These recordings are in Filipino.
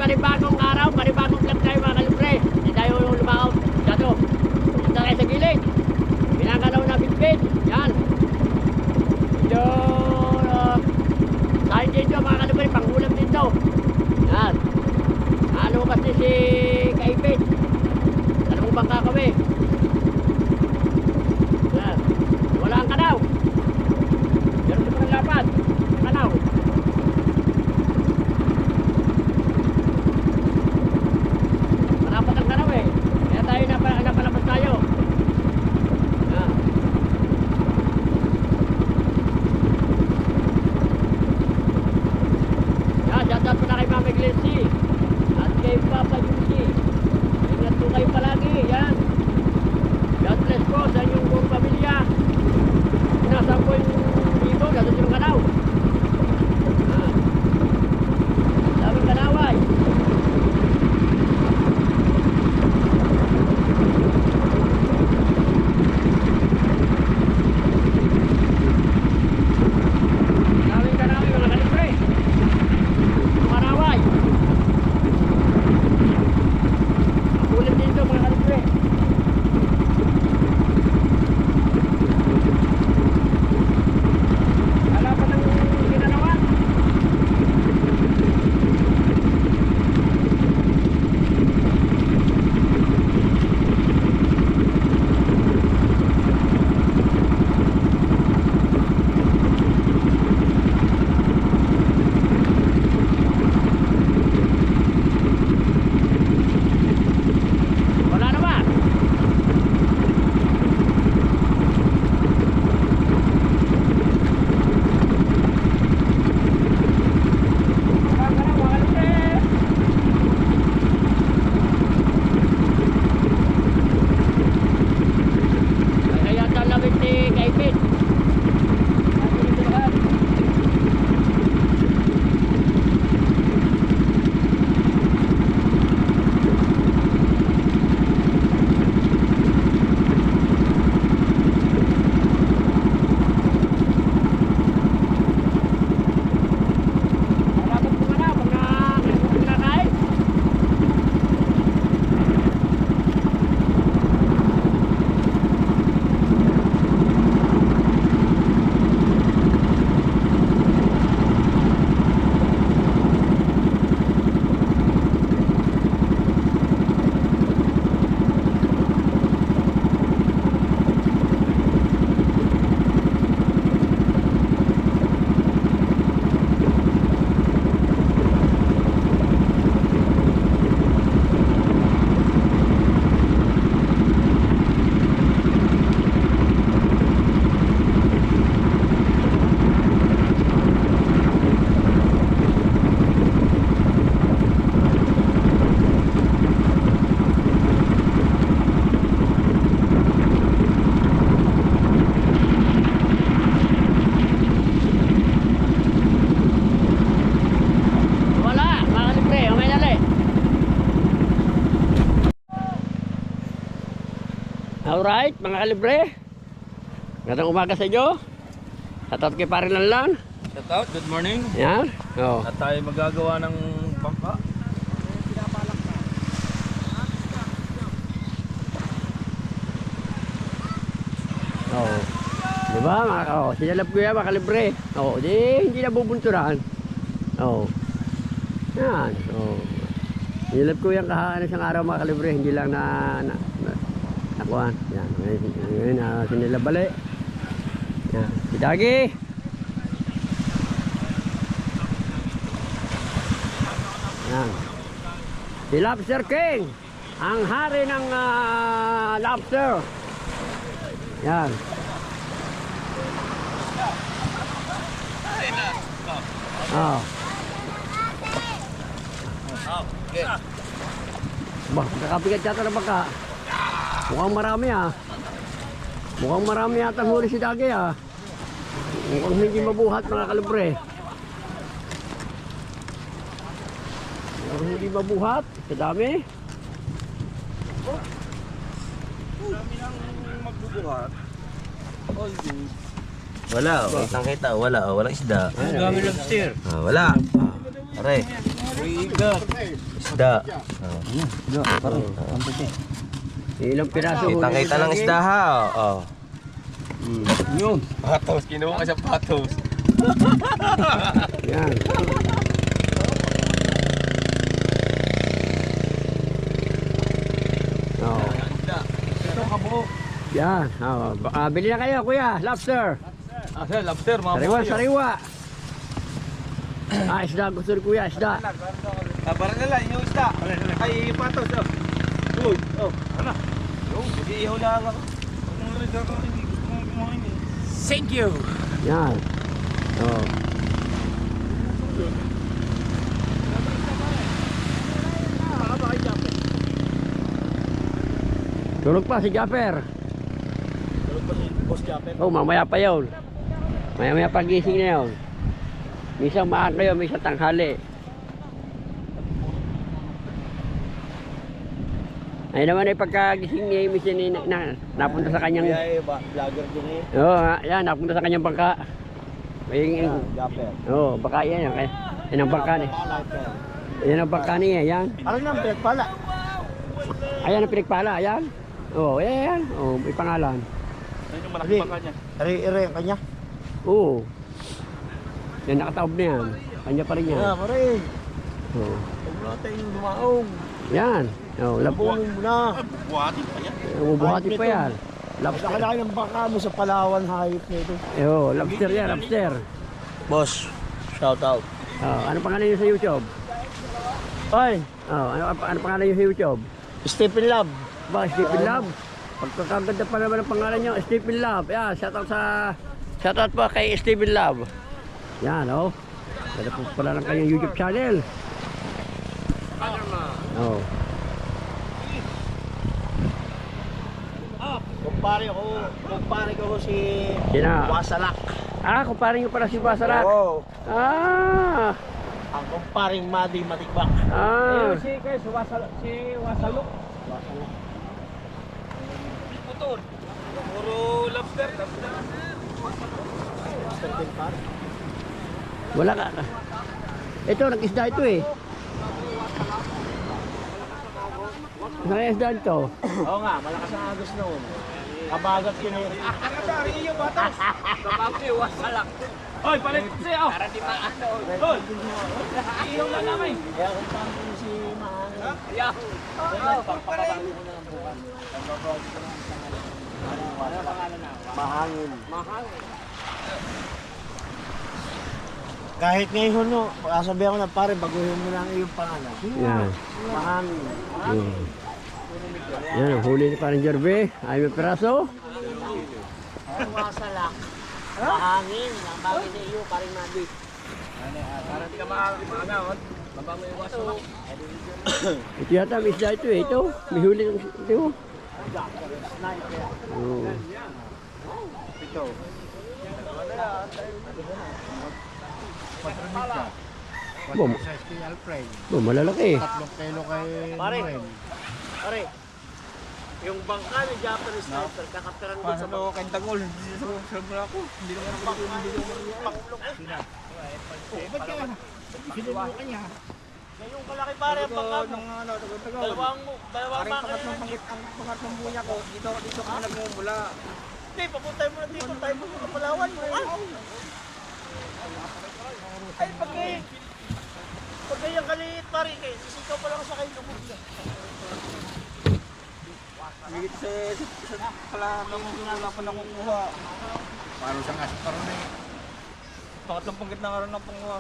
panibagong araw, panibagong vlog tayo mga kalibre. Hindi tayo lumakot. Dito. Punta tayo sa gilid. Pinagalaw na bitbit. Yan. Medyo tayo dito mga kalibre, pangulam dito. Yan. Ano kasi si Kaipit. Anong bangka kami? Yan. Wala ang kanaw. Pero sa mga lapad. Kanaw. Marapat ang kanaw eh. Kaya tayo napalabas tayo. Yan. Yan. Shoutout po na kay Mama Glency. At kay Papa Yuki. Ingat po kayo palagi. Yan. God bless po sa inyong buong pamilya. Nasa po yung dito. Nasa yung kanaw. Daming kanaway. Daming kanaway mga kalibre. Kanaway. Ulit dito mga kalibre. Wala pa ng ginanawan. Wala naman. Kaya talawin ni Kaipit. Dapat po na pag nakakain. Wala, mga kalibre, okay na lang. Alright, mga kalibre. Magandang umaga sa inyo. Shoutout kay Pare Lanlan. Shoutout, good morning. Yan. Oh. At tayo magagawa ng bangka. Oh. Diba? Oh, sinalap ko yan mga kalibre. Oh, hindi nabubunturan. Oh. Yan. Oh. Sinalap ko yan kahaan isang araw mga kalibre. Hindi lang nakuhan. Yan. Ngayon, sinalap bali. Yan. Si Dagi. Yan. Si Lobster King. Ang hari ng lobster. Yan. Oh. Bah, nakapigat yata na baka. Mukhang marami ah. Mukhang marami yata huli si Dagi ah. Mukhang hindi mabuhat mga kalibre. Mukhang hindi mabuhat. Kadami. Dami nang magbubuhat. Wala, kitang kita, wala, walang isda. Ang dami lobster. Wala. Aray. Isda. Ilang piraso huli Kita-kita mo ng lagi? isda ha. Oh. Yun. Patos, kinuha ka sa patos. Yan. Oh. Ito kabo. Yan. Oh. Bili na kayo, kuya. Lobster. Sir, lobster, mga Sariwa, buhay. sariwa. Isda. Gusto ni kuya, isda. Para nila, yung isda. Ay, patos. Uy, ano? Mag-iihaw lang ako. Thank you. Yan. Oh. Tulog pa si Japper. Boss Japet. Oh, mamaya pa yun. Maya pagising na yun. Minsan maaga yun, minsan tanghali. Ay naman ay pagkagising niya, minsan napunta sa kanyang... Vlogger din eh. Oo, yan, napunta sa kanyang bangka. Japet. Oo, baka yan. Yan ang bangka niya. Yan ang bangka niya, yan. Ano nang pinagpala? Ayan ang pinagpala, ayan. Oo, yan. Oo, may pangalan. Ano yung malaki baka niya? Ere ang kanya? Oo. Yan, nakataob na yan. Kanya pa rin yan. pare. Oo. Huwag natin lumaong. Yan. Oo, Bubuhatin mo na. Bubuhatin pa yan. bubuhati pa yan. Lobster. Nakalaki ng baka mo sa Palawan hayop nito. Oo, lobster yan, lobster. Boss, shout out. Ano pangalan niyo sa YouTube? Ay, Ano pangalan niyo sa YouTube? Stephen Love. Ba, Stephen Love. Pagkakaganda pa naman ang pangalan niyo, Stephen Love. Yan, shoutout po kay Stephen Love. Yan, oh. Ganda po pala lang kanyang YouTube channel. Oh. Kumpare ko si Sina? Wasalak. Kumpare niyo pala si Basarak. Oo. Ah. Ang kumparing Madi Matikbak. Si Wasalok. Motor. Puro lobster. Wala ka. Ito, nag-isda ito eh. Nag-isda ito. Oo nga, malakas ang agos noon. Kabagat yun eh. Dari iyo batas. Kabagat yung wasalak. Hoy, palit siya. Para di maano. Hoy. Iyo na namin. Kaya kung paano mo si Mahangin. Yeah. Papapalo ko na lang bukas. Papapalo ko na lang sa Mahangin. Mahangin. Kahit ngayon no, sabihan ko na pare, baguhin mo na ang iyong pangalan. Yan. Mahangin. Yan, ang huli ni parang Jerve. Ay, may peraso. Wasalak. Mahangin. Ang bagay sa iyo, paring Madi. Para di ka maangawat. Baba mo yung wasalak. Ito yata, may isda ito eh. Ito, may huli ng ito. Oh. Ito. Bom. Bom, malalaki. 3 kilo kay Pare, yung bangka ni Japanese sniper, kakaptaran ko sa bangka. Kay Tagol, hindi ako. Hindi naman ako pakulong. Ba't kaya? Sinulo ka niya. Yung kalaki pare ang bangka mo. Dalawang bangka ang pangatlong buya ko. Dito ka nagmumula. Hindi, papuntay mo na dito. Tayo mo sa Palawan. Ay, pag yung kaliit pare, sisikaw pa lang sa kayo lubog na. Higit sa pala wala pa nakukuha. Paano siyang asip karoon eh. Pangatlong panggit na karoon ng panguha.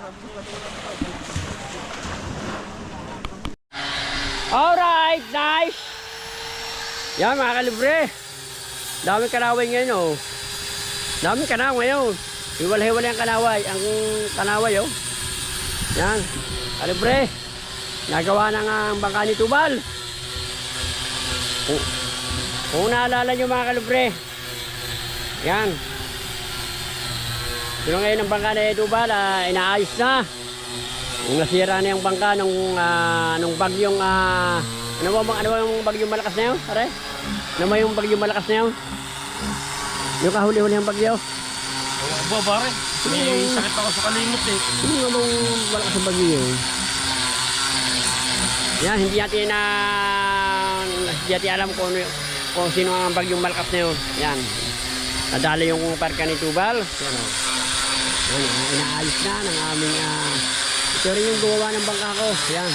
Alright, nice! Yan mga kalibre. Daming kanaway ngayon oh. Daming kanaway ngayon. Hiwalay-hiwalay ang kanaway. Ang kanaway oh. Yan. Kalibre. Nagawa na nga ang bangka ni Tubal. Kung naalala nyo mga kalibre. Yan. Pero ngayon ang bangka ni Tubal inaayos na. Yung nasira na yung bangka nung bagyong ano ba yung bagyong malakas na yun? Pare? Ano ba yung bagyong malakas na yun? Yung kahuli-huli yung bagyo? Pare, may sakit ako sa kalimot eh. Ano ba yung malakas na bagyo yun? Yan, hindi natin alam kung sino ang bagyong malakas na yun. Yan. Nadali yung parka ni Tubal. Yan o. Yan, inaayos na ng aming ito rin yung gumawa ng bangka ko. Yan.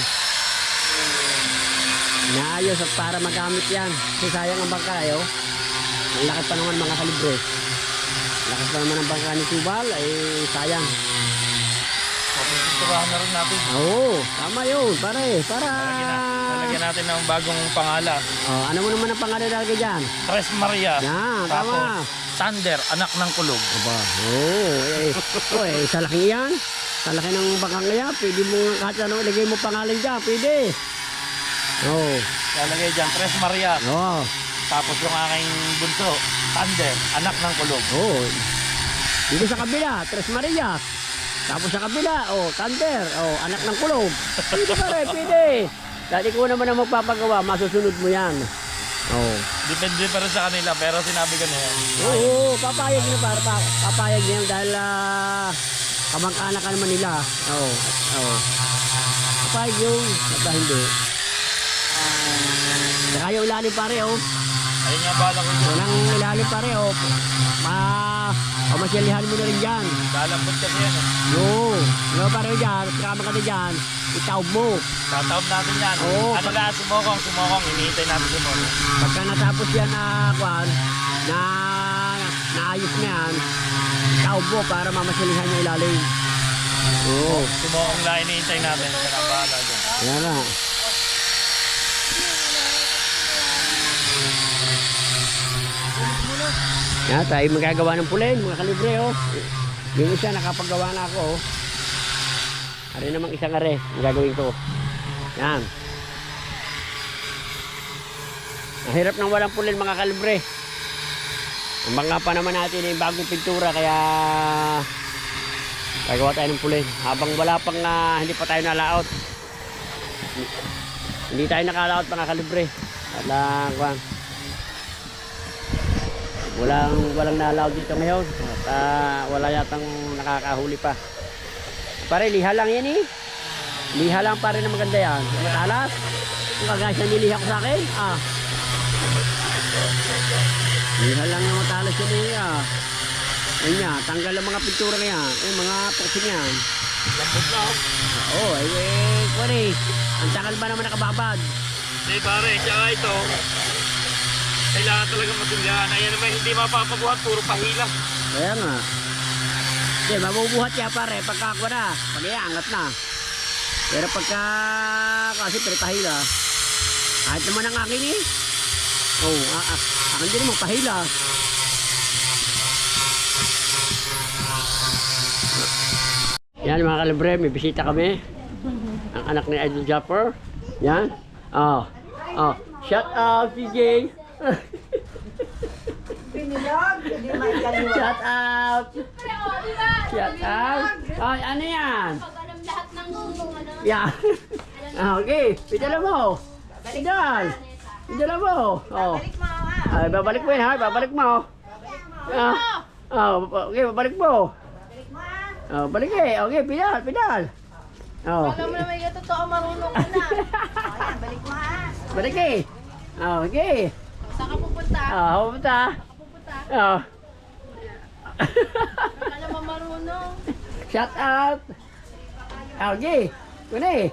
Inaayos at para magamit yan. Kasi sayang ang bangka eh, oh. Ang lakas pa naman mga kalibre. Lakas pa naman ang bangka ni Tubal ay sayang. Pinturahan na rin natin. Oo, tama yun, pare. Para... Lalagyan natin ng bagong pangalan. Oh, ano mo naman ang pangalan lalagay dyan? Tres Maria. Yan, tama. Thunder, anak ng kulog. Aba, sa laki yan. Sa laki ng bakang kaya, pwede mo kahit ano ilagay mo pangalan dyan, pwede. Oo. Lalagay dyan, Tres Maria. Oo. Tapos yung aking bunso, Thunder, anak ng kulog. Oo. Dito sa kabila, Tres Maria. Tapos sa kabila, Thunder, anak ng kulog. Pwede pare, pwede. Dati ko naman ang magpapagawa, masusunod mo yan. Oo. Depende pa rin sa kanila, pero sinabi ko na yan. Oo, papayag niya para papayag niya dahil kamangkana ka naman nila. Oo. Oo. Papayag yun, baka hindi. Saka yung ilalim pare, Ayun nga bala ko dyan. walang ilalim pare, pamasyalihan mo na rin dyan. Lalambot kasi yan. Yung pare dyan, kama ka na dyan, itaob mo. Tataob natin yan. Oo. Ano na, sumokong, hinihintay natin sumokong. Pagka natapos yan naayos na yan, itaob mo para mamasyalihan yung ilalim. Oo. Sumokong lang hinihintay natin. Kaya bahala dyan. Yan na. Yan, tayo magagawa ng pulen, mga kalibre, Yung isa, nakapagawa na ako, Ari namang isang are, ang gagawin ko. Yan. Ang hirap ng walang pulen, mga kalibre. Ang bangka pa naman natin ay bagong pintura, kaya gagawa tayo ng pulen. Habang wala pang, hindi pa tayo nalaot. Hindi tayo nakalaot, mga kalibre. Walang nalaot dito ngayon. At wala yatang nakakahuli pa. Pare, liha lang yan eh. Liha lang pare na maganda yan. Matalas. Kung kagaya niliha ko sa akin. Liha lang yung matalas yan eh. Yan niya, tanggal ang mga pintura niya. Mga pusin yan. Lambot na Oo, pare. Ang takal ba naman nakababad? Hindi pare, tsaka ito. Kailangan talaga matinggahan. Ayan naman, hindi mapapabuhat, puro pahila. Kaya nga. Hindi, mabubuhat niya pare. Pagka ako na, pag-iangat na. Pero pagka, kasi pahila. Kahit naman ang akin eh. Akin din naman pahila. Yan mga kalibre, may bisita kami. Ang anak ni Idol Japper. Yan. Shout out, CJ. Shout out. Shout out. Ay, ano yan? Pag-alam lahat ng ano. Yan. Okay, pidala mo. Pidala mo. Ay, babalik mo yan ha, babalik mo. Okay, babalik mo. Balik eh. Okay, pidal. Alam mo na may totoo marunong ka na. Ayan, balik mo ha. Balik eh. Okay. Saan ka pupunta? Pupunta. Alam mo marunong. Shout out. Okay. Kunin eh.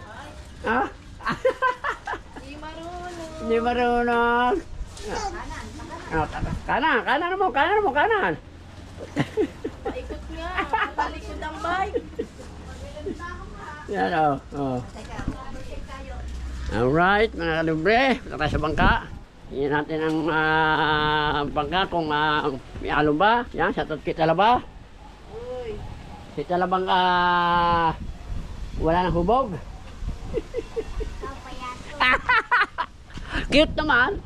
Hindi marunong. Hindi marunong. Kanan mo. Paikot nga. Talikod ang bike. Yan Alright, mga kalibre. Punta tayo sa bangka. Tingnan natin ang bangka kung may alon ba. Yan, shoutout kita ba? Kita labang wala nang hubog. Cute naman.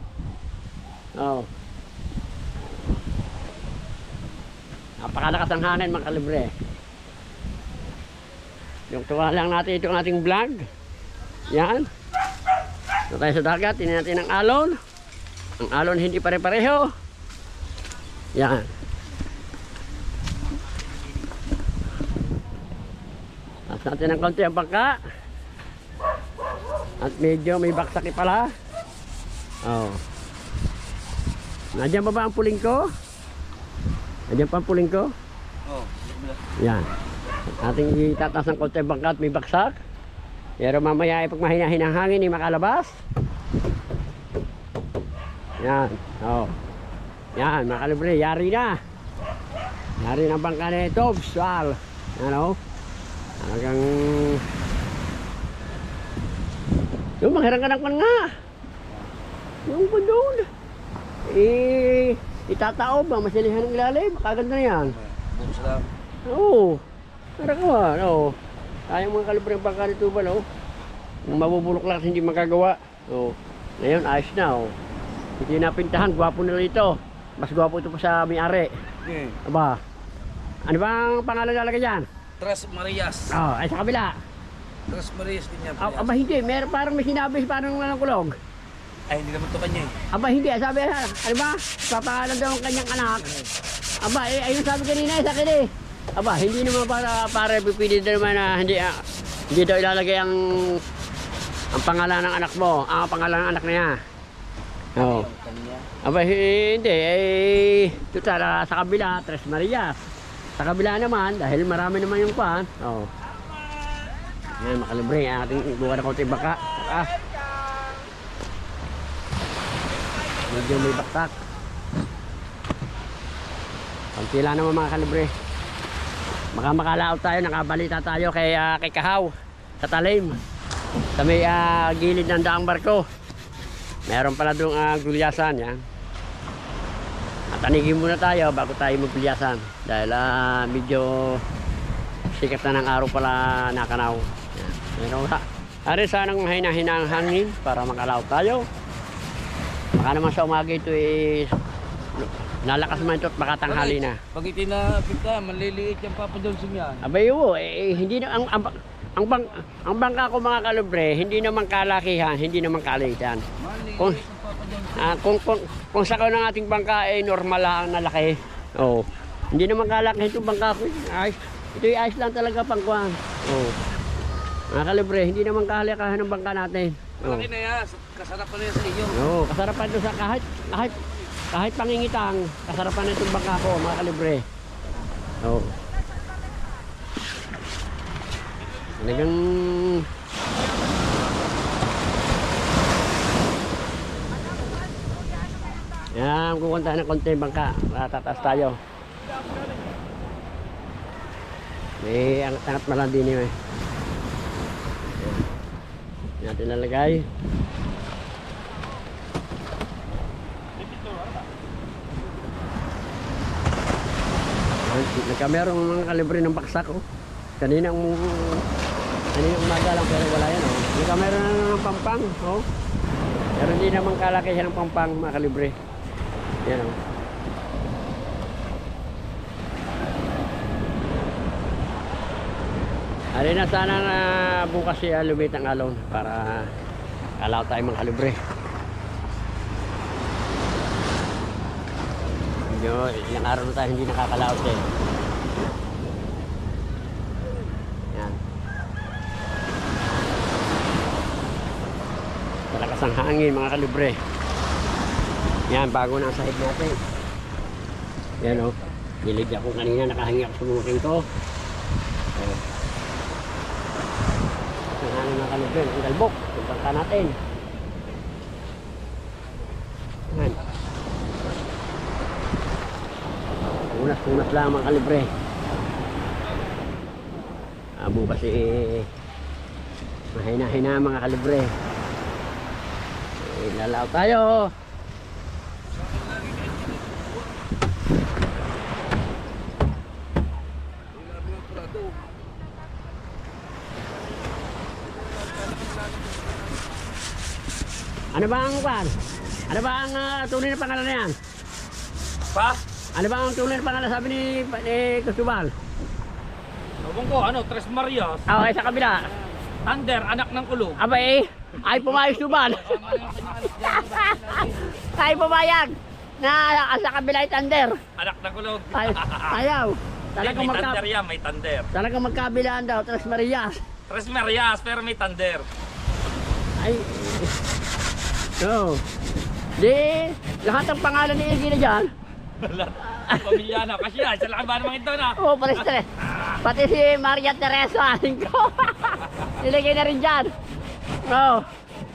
Napakalakas ang hangin, mga kalibre. Yung tuwa lang natin itong ating vlog. Yan. Ito tayo sa dagat. Tingnan natin ang alon. Ang alon hindi pare-pareho. Yan. Taas natin ng konti ang bangka. At medyo may baksaki pala. Oh. Nandiyan pa ba ang puling ko? Nandiyan pa ang puling ko? Oo. Yan. Ating itataas ng konti bangka at may baksak. Pero mamaya ay pag mahinahin ang hangin ay makalabas. Yan. Oh. Yan, mga kalibre, yari na. Yari na bangka na ito. Visual. Ano? Hanggang yung maghirang ka ng pan nga. Yung pa doon. Itataob ba? Masilihan ng ilalim. Makaganda na yan. Bukos lang. Oo. Parang ka ba? Oo. Kaya mga kalibre ng bangka nito ba? No? Kung mabubulok lang hindi magagawa. Oo. Ngayon, ayos na. Oo. Hindi napintahan. Gwapo nila ito. Mas gwapo ito pa sa may-ari. Okay. Aba. Ano bang pangalan nalagay dyan? Tres Marias. Oh, ay sa kabila. Tres Marias din yan. Aba hindi, meron parang may sinabi parang walang kulog. Ay, hindi naman to kanya eh. Aba hindi, sabi ano ba? Papangalan daw ang kanyang anak. Aba, ayun sabi kanina sa akin eh. Aba, hindi naman para pipili daw naman na hindi daw ilalagay ang pangalan ng anak mo, ang pangalan ng anak niya. Oo. Aba hindi, tutal sa kabila, Tres Marias. Sa kabila naman, dahil marami naman yung pan. Oo. Yan, makalibre. Ating buka na konti baka. Medyo may baktak. Pagkila naman mga kalibre. Makamalaot tayo, nakabalita tayo kay Kahaw sa talim. Sa may gilid ng daang barko. Meron pala doon gulyasan. Yan. At anigin muna tayo bago tayo magpilyasan dahil medyo sikat na ng araw pala nakanaw. Pero ari sanang hinahinang hangin para makalaw tayo. Baka naman sa umaga ito nalakas man ito at baka tanghali na. Pag itinapit ka, maliliit yung Papa Johnson yan. Abay hindi na ang bangka ko mga kalibre, hindi naman kalakihan, hindi naman kalitan. Kung, Maliit yung Papa Johnson. kung sa ng ating bangka ay normal lang na laki. Oh. Hindi naman kalaki itong bangka ko. Ayos. Ito ay ayos lang talaga pangkuhan. Oh. Mga kalibre, hindi naman kalakahan ng bangka natin. Oh. Malaki na yan. Kasarap na yan sa iyo. Oo, kasarapan doon sa kahit pangingitang, kasarapan na itong bangka ko, mga kalibre. Oo. Talagang yan, kukuntahan ng konti yung bangka. Tataas tayo. May angat malang din yun eh. Natin lalagay. Nagkamerong mga kalibre ng baksak oh. Kanina umaga lang pero wala yan oh. Nagkameron na ng pampang oh. Pero hindi naman kalaki siya ng pampang mga kalibre. Yan oh. Ari na sana na bukas siya lumit ang alon para alaw tayo mga kalibre. Medyo ilang araw na tayo hindi nakakalaot eh. Yan. Talakas ang hangin mga kalibre. Yan, bago na ang sahig natin. Yan o. Niligyan ko kanina, nakahingi ako sa bumuking ko. Ang hangin mga kalibre, ang galbok. Yung bangka natin. Yan. Unas lang mga kalibre. Bukas mahina-hina mga kalibre. Lalaw tayo. Ano ba ang pan? Ano ba ang tunay na pangalan na yan? Pa? Ano ba ang tunay na pangalan sabi ni Cristobal? Sabong ko, Tres Marias. Okay, sa kabila. Thunder, anak ng kulog. Abay, ay pumayag Cristobal. Ay pumayag. Na sa kabila ay Thunder. Anak ng kulog. Ay, ayaw. May thunder yan, may thunder. Talagang magkabilaan daw, Tres Marias. Tres Marias, pero may thunder. Ay, Ay. Oo. Di, lahat ng pangalan ni Iggy na dyan. Pamilya na, kasi yan, sa laban naman ito na. Oo, pares na rin. Pati si Maria Teresa, aling ko. Nilagay na rin dyan. Oo.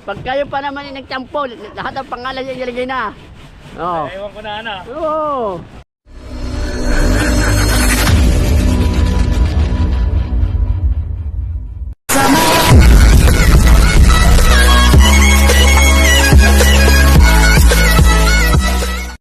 Pag kayo pa naman yung nagtampo, lahat ng pangalan niya nilagay na. Oo. Ewan ko na, Oo.